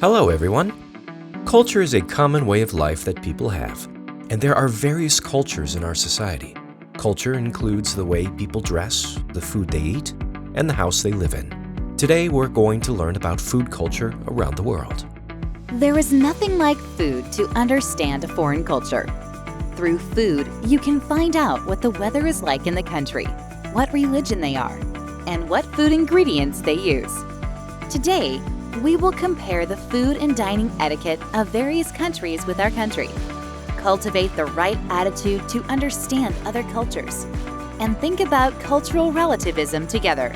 Hello, everyone. Culture is a common way of life that people have, and there are various cultures in our society. Culture includes the way people dress, the food they eat, and the house they live in. Today, we're going to learn about food culture around the world. There is nothing like food to understand a foreign culture. Through food, you can find out what the weather is like in the country, what religion they are, and what food ingredients they use. Today, we will compare the food and dining etiquette of various countries with our country, cultivate the right attitude to understand other cultures, and think about cultural relativism together.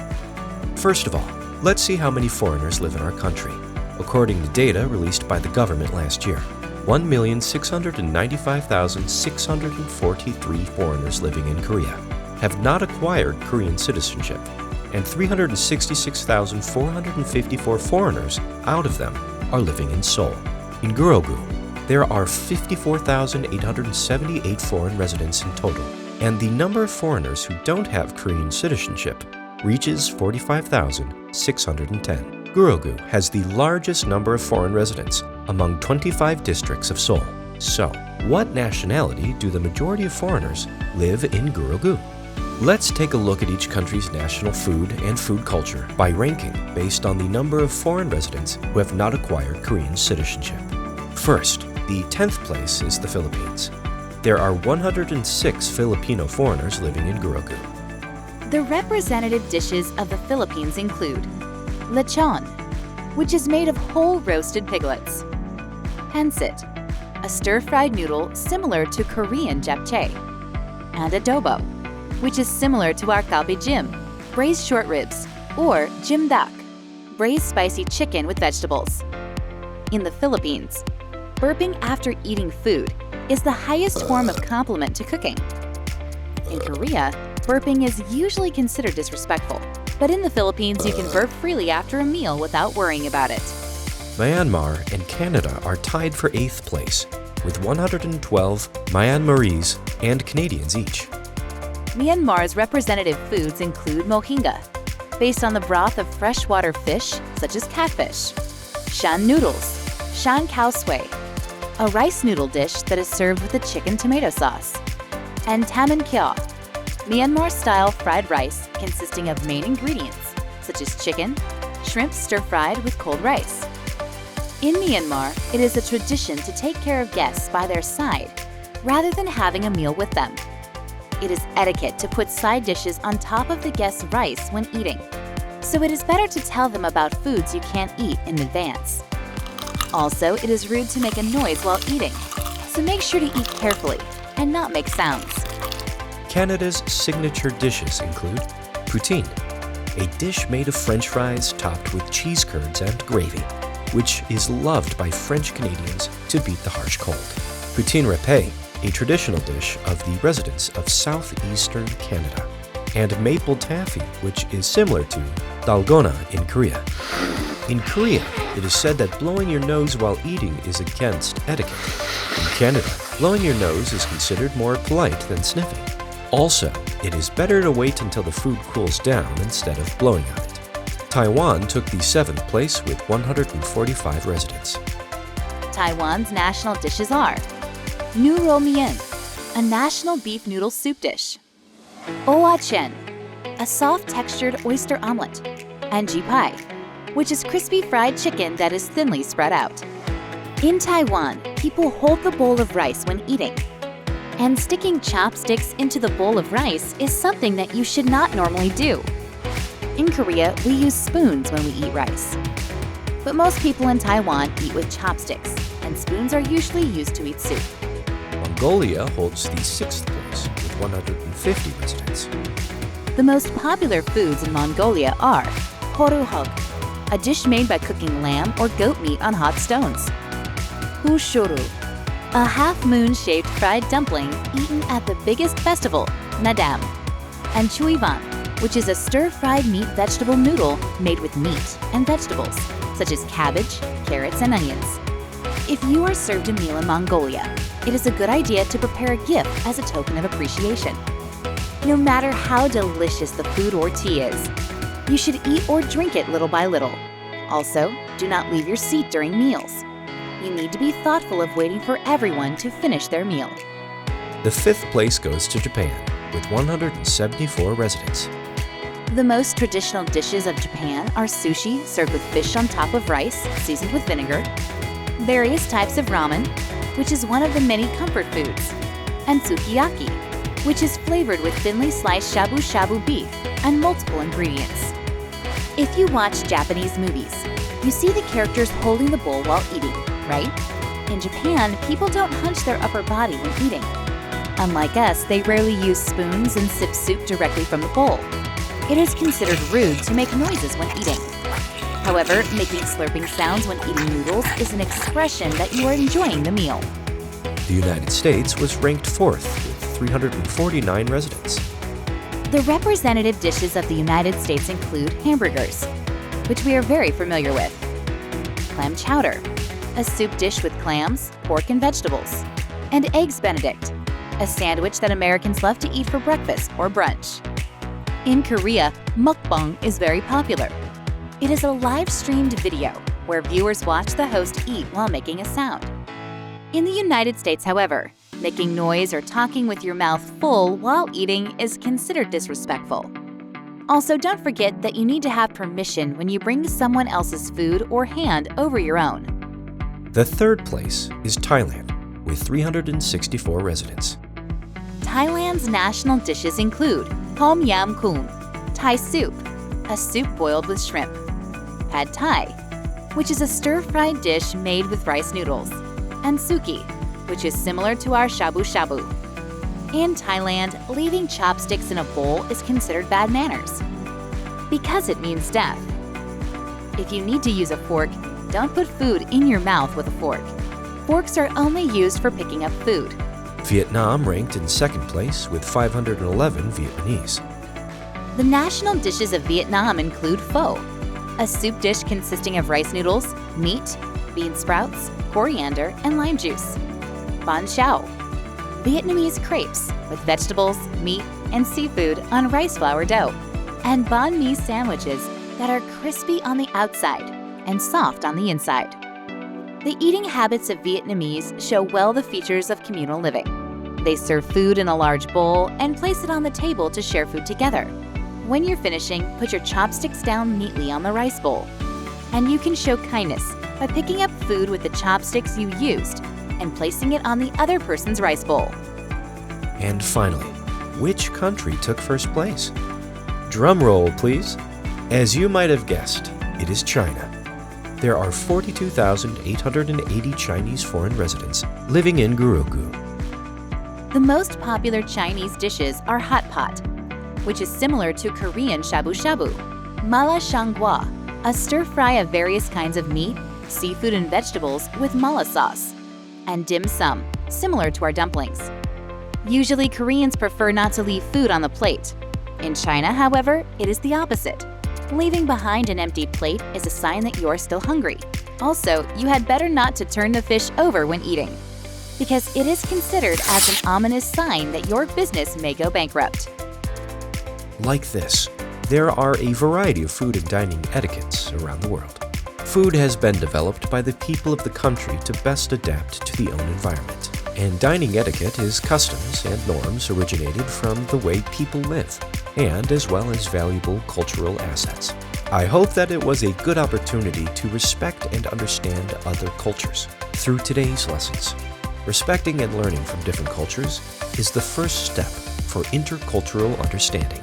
First of all, let's see how many foreigners live in our country. According to data released by the government last year, 1,695,643 foreigners living in Korea have not acquired Korean citizenship, and 366,454 foreigners out of them are living in Seoul. In Gyeonggu, there are 54,878 foreign residents in total, and the number of foreigners who don't have Korean citizenship reaches 45,610. Gyeonggu has the largest number of foreign residents among 25 districts of Seoul. So, what nationality do the majority of foreigners live in Gyeonggu? Let's take a look at each country's national food and food culture by ranking based on the number of foreign residents who have not acquired Korean citizenship. First, the 10th place is the Philippines. There are 106 Filipino foreigners living in Gyeonggu. The representative dishes of the Philippines include lechon, which is made of whole roasted piglets, pancit, a stir-fried noodle similar to Korean japchae, and adobo, which is similar to our galbijim, braised short ribs, or jimdak, braised spicy chicken with vegetables. In the Philippines, burping after eating food is the highest form of compliment to cooking. In Korea, burping is usually considered disrespectful, but in the Philippines you can burp freely after a meal without worrying about it. Myanmar and Canada are tied for 8th place, with 112 Myanmarese and Canadians each. Myanmar's representative foods include mohinga, based on the broth of freshwater fish such as catfish, shan noodles, shan khao sui, a rice noodle dish that is served with a chicken tomato sauce, and taman kyo, Myanmar-style fried rice consisting of main ingredients such as chicken, shrimp stir-fried with cold rice. In Myanmar, it is a tradition to take care of guests by their side rather than having a meal with them. It is etiquette to put side dishes on top of the guest's rice when eating, so it is better to tell them about foods you can't eat in advance. Also, it is rude to make a noise while eating, so make sure to eat carefully and not make sounds. Canada's signature dishes include poutine, a dish made of French fries topped with cheese curds and gravy, which is loved by French Canadians to beat the harsh cold. Poutine râpé, a traditional dish of the residents of southeastern Canada, and maple taffy, which is similar to dalgona in Korea. In Korea, it is said that blowing your nose while eating is against etiquette. In Canada, blowing your nose is considered more polite than sniffing. Also, it is better to wait until the food cools down instead of blowing on it. Taiwan took the 7th place with 145 residents. Taiwan's national dishes are nu ro mien, a national beef noodle soup dish, oa chen, a soft-textured oyster omelet, and ji pai, which is crispy fried chicken that is thinly spread out. In Taiwan, people hold the bowl of rice when eating, and sticking chopsticks into the bowl of rice is something that you should not normally do. In Korea, we use spoons when we eat rice. But most people in Taiwan eat with chopsticks, and spoons are usually used to eat soup. Mongolia holds the 6th place with 150 residents. The most popular foods in Mongolia are horuhog, a dish made by cooking lamb or goat meat on hot stones, hushuru, a half-moon-shaped fried dumpling eaten at the biggest festival, Nadam, and chuivan, which is a stir-fried meat vegetable noodle made with meat and vegetables, such as cabbage, carrots, and onions. If you are served a meal in Mongolia, it is a good idea to prepare a gift as a token of appreciation. No matter how delicious the food or tea is, you should eat or drink it little by little. Also, do not leave your seat during meals. You need to be thoughtful of waiting for everyone to finish their meal. The fifth place goes to Japan, with 174 residents. The most traditional dishes of Japan are sushi served with fish on top of rice, seasoned with vinegar, various types of ramen, which is one of the many comfort foods, and sukiyaki, which is flavored with thinly sliced shabu-shabu beef and multiple ingredients. If you watch Japanese movies, you see the characters holding the bowl while eating, right? In Japan, people don't hunch their upper body when eating. Unlike us, they rarely use spoons and sip soup directly from the bowl. It is considered rude to make noises when eating. However, making slurping sounds when eating noodles is an expression that you are enjoying the meal. The United States was ranked 4th with 349 residents. The representative dishes of the United States include hamburgers, which we are very familiar with, clam chowder, a soup dish with clams, pork, and vegetables, and eggs Benedict, a sandwich that Americans love to eat for breakfast or brunch. In Korea, mukbang is very popular. It is a live-streamed video where viewers watch the host eat while making a sound. In the United States, however, making noise or talking with your mouth full while eating is considered disrespectful. Also, don't forget that you need to have permission when you bring someone else's food or hand over your own. The third place is Thailand, with 364 residents. Thailand's national dishes include Tom Yam Goong, Thai soup, a soup boiled with shrimp, Pad Thai, which is a stir-fried dish made with rice noodles, and Suki, which is similar to our shabu-shabu. In Thailand, leaving chopsticks in a bowl is considered bad manners because it means death. If you need to use a fork, don't put food in your mouth with a fork. Forks are only used for picking up food. Vietnam ranked in second place with 511 Vietnamese. The national dishes of Vietnam include pho, a soup dish consisting of rice noodles, meat, bean sprouts, coriander, and lime juice. Bánh xào, Vietnamese crepes with vegetables, meat, and seafood on rice flour dough. And banh mi sandwiches that are crispy on the outside and soft on the inside. The eating habits of Vietnamese show well the features of communal living. They serve food in a large bowl and place it on the table to share food together. When you're finishing, put your chopsticks down neatly on the rice bowl. And you can show kindness by picking up food with the chopsticks you used and placing it on the other person's rice bowl. And finally, which country took first place? Drum roll, please. As you might have guessed, it is China. There are 42,880 Chinese foreign residents living in Gurugu. The most popular Chinese dishes are hot pot, which is similar to Korean shabu-shabu, mala shangwa, a stir-fry of various kinds of meat, seafood, and vegetables with mala sauce, and dim sum, similar to our dumplings. Usually, Koreans prefer not to leave food on the plate. In China, however, it is the opposite. Leaving behind an empty plate is a sign that you're still hungry. Also, you had better not to turn the fish over when eating, because it is considered as an ominous sign that your business may go bankrupt. Like this, there are a variety of food and dining etiquettes around the world. Food has been developed by the people of the country to best adapt to the own environment. And dining etiquette is customs and norms originated from the way people live, and as well as valuable cultural assets. I hope that it was a good opportunity to respect and understand other cultures through today's lessons. Respecting and learning from different cultures is the first step for intercultural understanding.